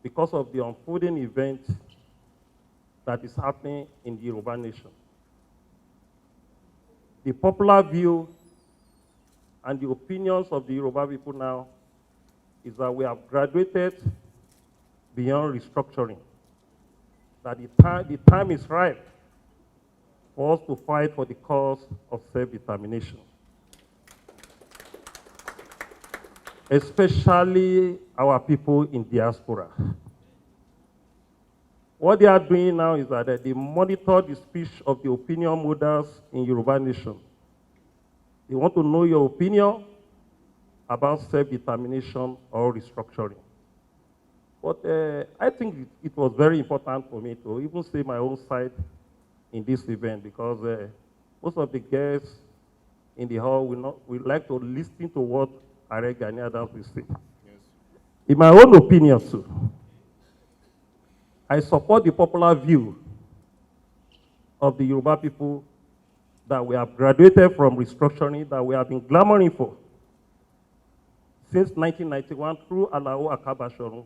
because of the unfolding event that is happening in the Yoruba nation. The popular view and the opinions of the Yoruba people now is that we have graduated beyond restructuring, that the time is ripe for us to fight for the cause of self-determination, especially our people in diaspora. What they are doing now is that they monitor the speech of the opinion models in Yoruba nation. They want to know your opinion about self-determination or restructuring. But I think it was very important for me to even say my own side in this event, because most of the guests in the hall will like to listen to what Iba Gani will say. Yes. In my own opinion, too, I support the popular view of the Yoruba people that we have graduated from restructuring that we have been clamoring for since 1991 through Alao Akabashorun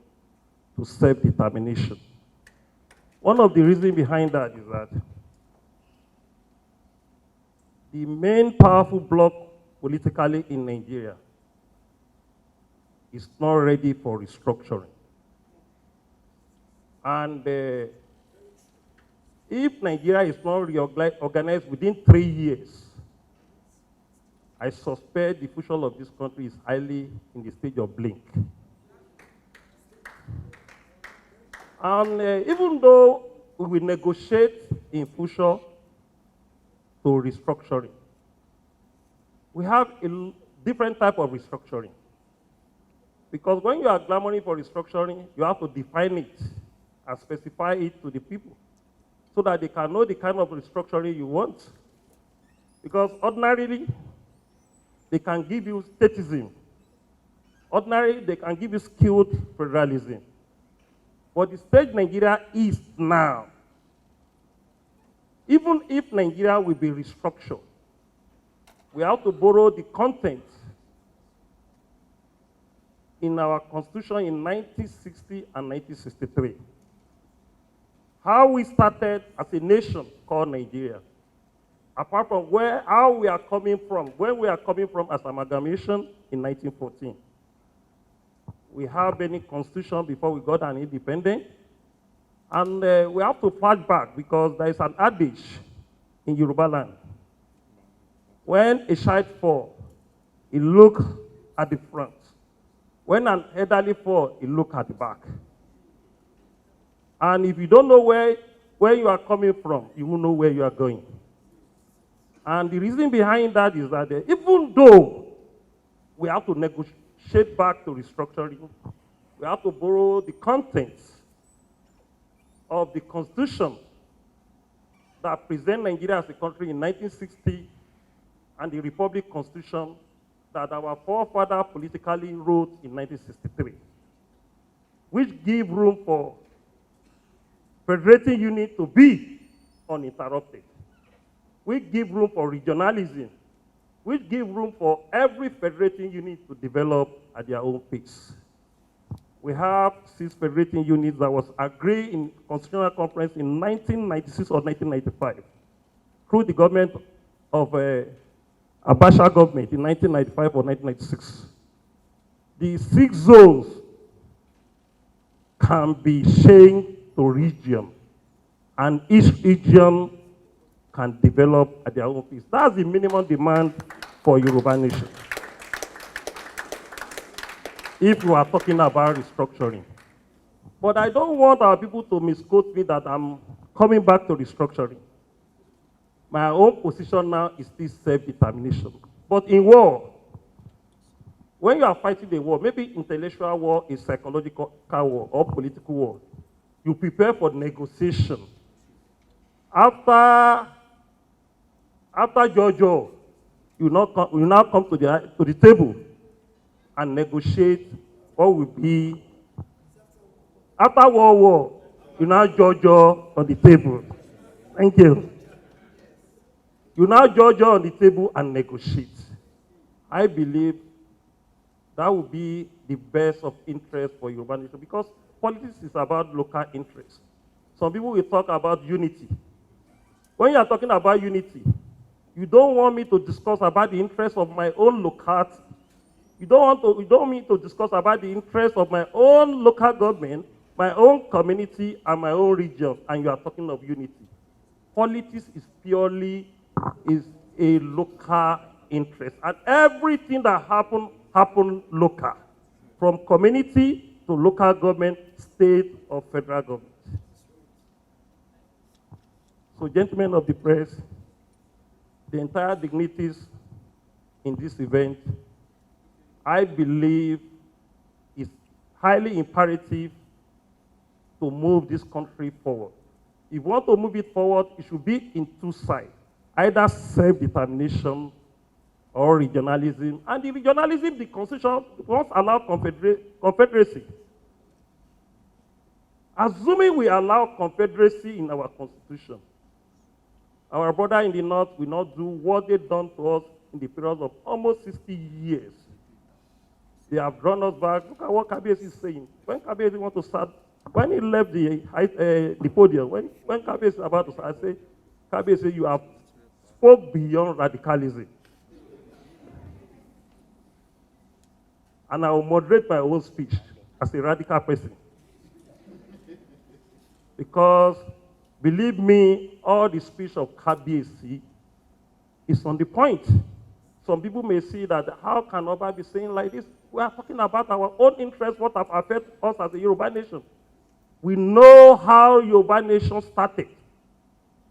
to self-determination. One of the reasons behind that is that the main powerful bloc politically in Nigeria is not ready for restructuring. And if Nigeria is not reorganized within 3 years, I suspect the future of this country is highly in the stage of blink. And even though we will negotiate in future to restructuring, we have a different type of restructuring. Because when you are clamoring for restructuring, you have to define it and specify it to the people so that they can know the kind of restructuring you want. Because ordinarily, they can give you statism. Ordinarily, they can give you skilled federalism. But the stage Nigeria is now, even if Nigeria will be restructured, we have to borrow the content in our constitution in 1960 and 1963. How we started as a nation called Nigeria, apart from how we are coming from, where we are coming from as amalgamation in 1914. We have any constitution before we got an independence, and we have to flash back because there is an adage in Yoruba land. When a child falls, he looks at the front. When an elderly falls, he looks at the back. And if you don't know where you are coming from, you won't know where you are going. And the reason behind that is that even though we have to negotiate back to restructuring, we have to borrow the contents of the constitution that present Nigeria as a country in 1960 and the Republic Constitution that our forefathers politically wrote in 1963, which give room for federating unit to be uninterrupted, which give room for regionalism, which give room for every federating unit to develop at their own pace. We have 6 federating units that was agreed in Constitutional Conference in 1996 or 1995 through the government of Abacha government in 1995 or 1996. The 6 zones can be changed to region, and each region can develop at their own pace. That's the minimum demand for Yoruba nation. If we are talking about restructuring. But I don't want our people to misquote me that I'm coming back to restructuring. My own position now is still self-determination. But in war, when you are fighting the war, maybe intellectual war, a psychological war, or political war, you prepare for negotiation. After Jojo, you now come to the table and negotiate what will be. After World War, you now Jojo on the table. Thank you. You now Jojo on the table and negotiate. I believe that would be the best of interest for Yoruba nation, because politics is about local interest. Some people will talk about unity. When you are talking about unity, you don't want me to discuss about the interests of my own locality. You don't want me to discuss about the interests of my own local government, my own community, and my own region, and you are talking of unity. Politics is purely a local interest, and everything that happen local, from community to local government, state or federal government. So, gentlemen of the press, the entire dignitaries in this event, I believe it's highly imperative to move this country forward. If you want to move it forward, it should be in two sides, either self-determination or regionalism. And the regionalism, the Constitution won't allow confederacy. Assuming we allow confederacy in our Constitution, our brother in the North will not do what they've done to us in the period of almost 60 years. They have drawn us back. Look at what Kabiyesi is saying. When Kabiyesi want to start, when he left the podium, when Kabiyesi is about to start, I say, Kabiyesi, you have spoke beyond radicalism. And I will moderate my own speech as a radical person. Because, believe me, all the speech of Kabiyesi is on the point. Some people may see that, how can Oba be saying like this? We are talking about our own interests, what have affected us as a Yoruba nation. We know how Yoruba nation started.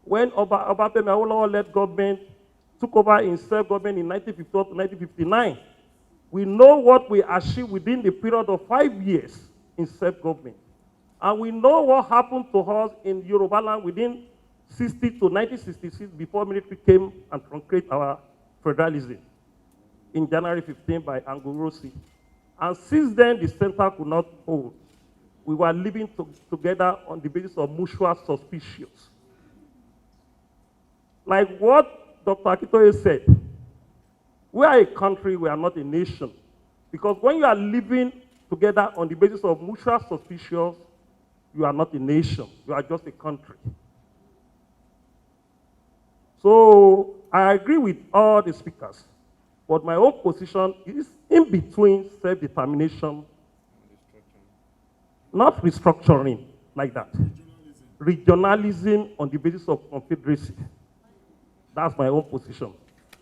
When Obafemi Awolowo-led government took over in self-government in 1954 to 1959, we know what we achieved within the period of 5 years in self-government. And we know what happened to us in Yoruba land within 60 to 1966 before military came and truncate our federalism in January 15 by Anglo-Rossi. And since then, the center could not hold. We were living together on the basis of mutual suspicions. Like what Dr. Akitoye said, we are a country, we are not a nation. Because when you are living together on the basis of mutual suspicions, you are not a nation, you are just a country. So I agree with all the speakers, but my own position is in between self-determination, not restructuring like that. Regionalism on the basis of confederacy. That's my own position.